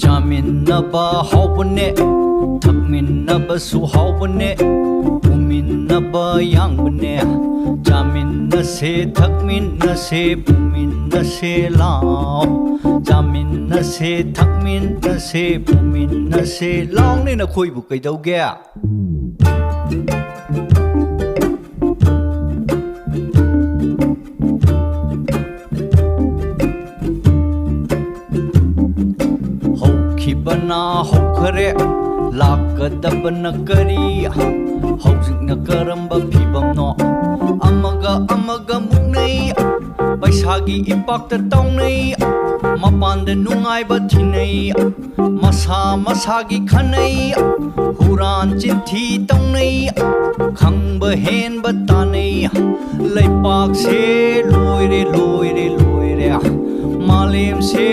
ꯆꯥꯃꯤꯟꯅꯕ ꯍꯥꯎꯕꯅꯦ ꯊꯛꯃꯤꯟꯅꯕꯁꯨ ꯍꯥꯎꯕꯅꯦ ꯄꯨꯃꯤꯟꯅꯕ ꯌꯥꯡꯕꯅꯦ ꯆꯥꯃꯤꯟꯅꯁꯦ ꯊꯛꯃꯤꯟꯅꯁꯦ ꯄꯨꯃꯤꯟꯅꯁꯦ ꯂꯥꯎ ꯆꯥꯃꯤꯟꯅꯁꯦ ꯊꯛꯃꯤꯟꯅꯁꯦ ꯄꯨꯃꯤꯟꯅꯁꯦ ꯂꯥꯎꯅꯦ ꯅꯈꯣꯏꯕꯨ ꯀꯩꯗꯧꯒꯦ ꯍꯧꯈꯤꯕꯅ ꯍꯧꯈꯔꯦ ꯂꯥꯛꯀꯗꯕꯅ ꯀꯔꯤ ꯍꯧꯖꯤꯛꯅ ꯀꯔꯝꯕ ꯐꯤꯕꯝꯅꯣ ꯑꯃꯒ ꯑꯃꯒ ꯃꯨꯛꯅꯩ ꯄꯩꯁꯥꯒꯤ ꯏꯄꯥꯛꯇ ꯇꯧꯅꯩ ꯃꯄꯥꯟꯗ ꯅꯨꯡꯉꯥꯏꯕ ꯊꯤꯅꯩ ꯃꯁꯥ ꯃꯁꯥꯒꯤ ꯈꯟꯅꯩ ꯍꯨꯔꯥꯟ ꯆꯤꯟꯊꯤ ꯇꯧꯅꯩ ꯈꯪꯕ ꯍꯦꯟꯕ ꯇꯥꯅꯩ ꯂꯩꯄꯥꯛꯁꯦ ꯂꯣꯏꯔꯦ ꯂꯣꯏꯔꯦ ꯂꯣꯏꯔꯦ ꯃꯥꯂꯦꯝꯁꯦ